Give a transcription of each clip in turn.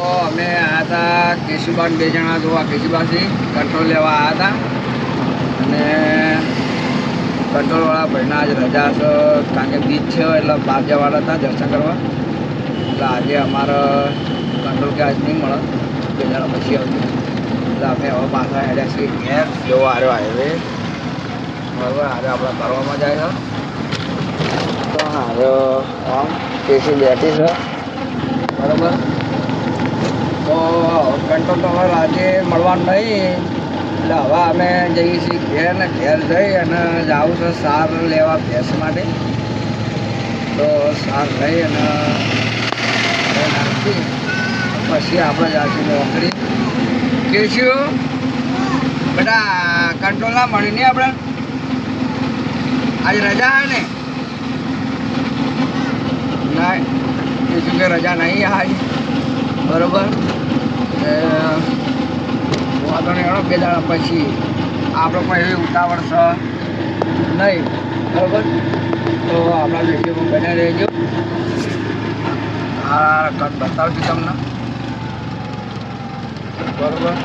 અમે આવ્યા હતા કેશુબાન 2 જણા જોવા કેશુબાથી કંટ્રોલ લેવા આવ્યા હતા અને કંટ્રોલવાળા ભાઈના આજે રજા છે કારણ કે બીચ છે એટલે બહાર જવાના હતા દર્શન કરવા એટલે આજે અમારે કંટ્રોલ કે આજ નહીં મળે 2 જણા પછી આવતું એટલે અમે હવે પાછા હેડ્યા છીએ ઘેર જેવો આવ્યો હાઈવે બરાબર આજે આપણા કરવામાં જાય છે તો હારો આમ કેસી બેઠી છે બરાબર તો કંટ્રોલ તો હવે આજે મળવાનું નહીં એટલે હવે અમે જઈએ છીએ ઘેર ને ઘેર જઈ અને જવું છે સાર લેવા ભેંસ માટે તો સાર લઈ અને નાખી પછી આપણે જઈશું નોકરી કહીશું બેટા કંટ્રોલ ના મળી નહીં આપણે આજે રજા હે ને ના કહીશું કે રજા નહીં આજ બરાબર વાંધો નહીં એનો 2 દાડા પછી આપણે કોઈ એવી ઉતાવળ છે નહીં બરાબર તો આપણા વિડીયોમાં બને રહેજો આ કટ બતાવશું તમને બરાબર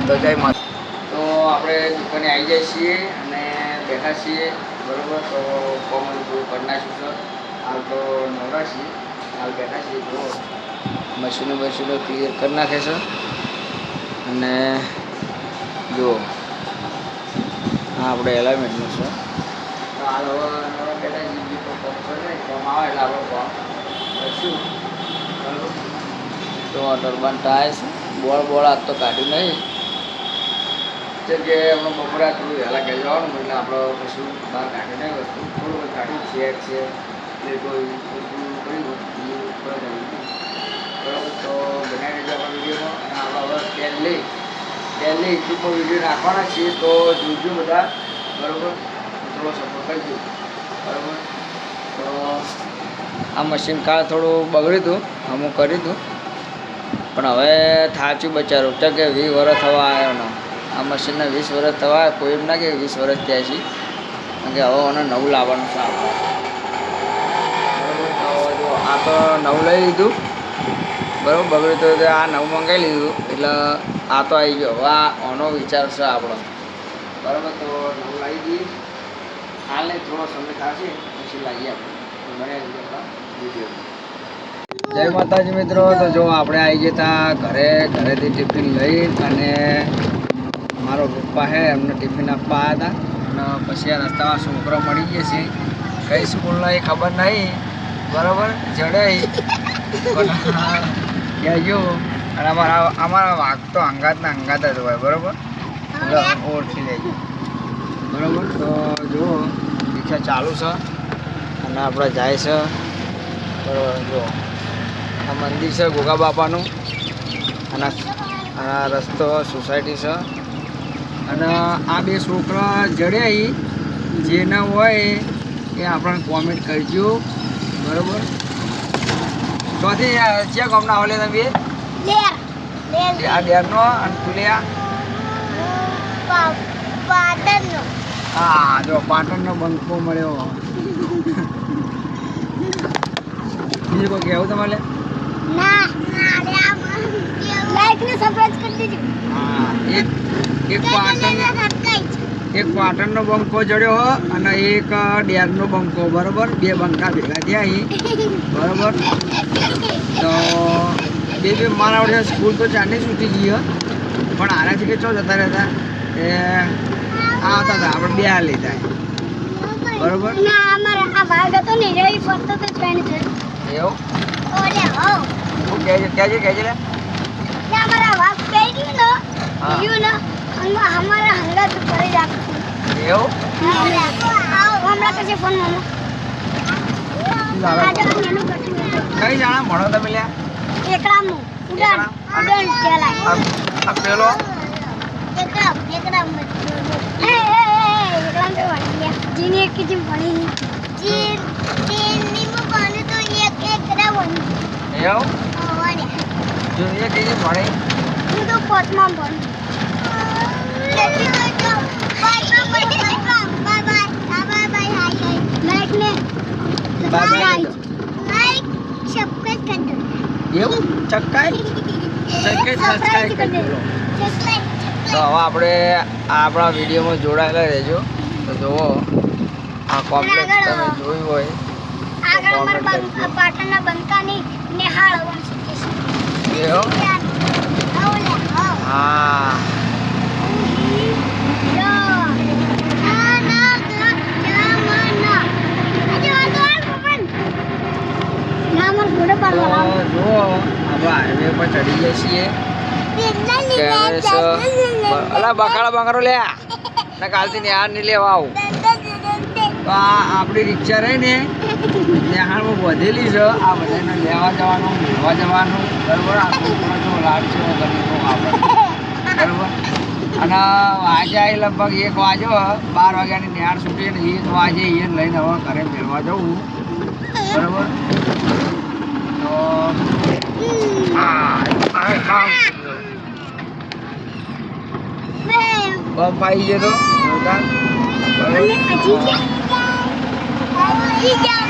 તો જય માતા તો આપણે દુકાને આવી જાય છીએ અને બેઠા છીએ બરાબર તો કોમન પૂરું કરી નાખ્યું છે હાલ તો નવરા છીએ હાલ બેઠા છીએ જો મશીનો ક્લિયર કરી નાખે છે અને જો હા આપણે એલાઇમેન્ટનું છે હાલ હવે નવરા બેઠા છીએ તો કોમ કરે કોમ આવે એટલે આપણે કોમ કરશું બરાબર તો ટર્બાન ટાયર છે બોળ આજ તો કાઢ્યું નહીં જગ્યાએ અમે બપોરે થોડું વહેલા કહી જવાનું એટલે આપણે કશું બહાર કાઢી નહીં વસ્તુ થોડું કાઢ્યું ચેક છે એ કોઈ કર્યું બરાબર તો બનાવી દેજો આપણા વિડીયોમાં અને આપણે હવે ડેલી યુટ્યુબ પર વિડીયો નાખવાના છીએ તો જોજો બધા બરાબર થોડો સપોર્ટ કરજો બરાબર તો આ મશીન કાળ થોડું બગડ્યું હતું અમુક કર્યું હતું પણ હવે થાચ્યું બચારું તો કે 20 વર્ષ થવા આવ્યો ને આ મશીનને 20 વર્ષ થવા કોઈ એમ ના કે 20 વર્ષ થયા છે કારણ કે હવે મને નવું લાવવાનું છે આપણે બરાબર તો જો આ તો નવું લઈ લીધું બરાબર બગડ્યું તો આ નવું મંગાવી લીધું એટલે આ તો આવી ગયો હવે આનો વિચાર છે આપણો બરાબર તો નવું લાવી દઈએ હાલ નહીં થોડો સમય થશે પછી લાવીએ આપણે બનાવી દઈએ આપણા વિડીયો જય માતાજી મિત્રો તો જો આપણે આવી ગયા ઘરેથી ટિફિન લઈ અને મારો પપ્પા છે એમને ટિફિન આપવા આવ્યા હતા અને પછી આ રસ્તામાં છોકરો મળી ગયા છે કઈ સ્કૂલનો એ ખબર નહીં બરાબર જડે કહેજો અને અમારા વાઘ તો અંગાતના અંગાત જ હોય બરાબર એટલે ઓળખી લેજો બરાબર તો જુઓ રિક્ષા ચાલુ છે અને આપણે જાય છે બરાબર જો આ મંદિર છે ગોગા બાપાનું અને આ રસ્તો સોસાયટી છે અને આ 2 છોકરા જડ્યા જે ના હોય એ આપણને કોમેન્ટ કરજો બરાબર ચોથી છે ગામના હોલે તમે આ ડેરનો અને તુલિયા હા જો પાટણનો બંકો મળ્યો બીજું કોઈ કહેવું તમારે એક પાટણનો બંકો જડ્યો અને એક ડેરનો બંકો બરાબર 2 બંકા ભેગા થયા અહીં બરાબર તો બે મારા વડે સ્કૂલ તો ચારની છૂટી ગઈ પણ આનાથી કે ચો જતા રહેતા એ આવતા હતા આપણે 2 લીધા બરાબર એવું કહેજે લે हमारा वाक कह दियो ना यू ना हमारा हंगा तो करे जा एओ आओ हमरा कैसे फोन मामा कई जाना भणो તમે લ્યા એકડામુ ઉડાન કેલાય આ પેલો એકડામ એકડામ તો વાળિયા જીની એક કી ભણી જીની મો કોને તો એકડા વણી એઓ વાળિયા જો એ કઈ ભણે હું તો કોટમાં ભણ એવું ચક્કાઈ સબસ્ક્રાઇબ કરી દો. તો હવે આપણે આપણા વિડીયોમાં જોડાયેલા રહેજો. તો જુઓ આ કોમ્પ્લેક્સ તમે જોયું હોય આગળ અમારા પાટણના બંકાની નિહાળ વંશ એવો હા તો જુઓ આપણે હાઈવે પર ચડી જઈએ છીએ. અલા બકાળા બંગારો લે ને કાલથી નિહાળ નહીં લેવા આવું. તો આ આપણી રિક્ષા રહી ને નિહાળમાં વધેલી છે. આ બધાને લેવા જવાનું મેળવા જવાનું બરાબર. આ છોકરો જો લાડ છે ગરીબનો આપણે બરાબર. અને આજે આવી લગભગ 1 વાગ્યો 12 વાગ્યાની નિહાળ છૂટી ને 1 વાગે એ લઈને હવે ઘરે મેળવા જવું બરાબર. તો બમ પાઈ ગયો તો હજી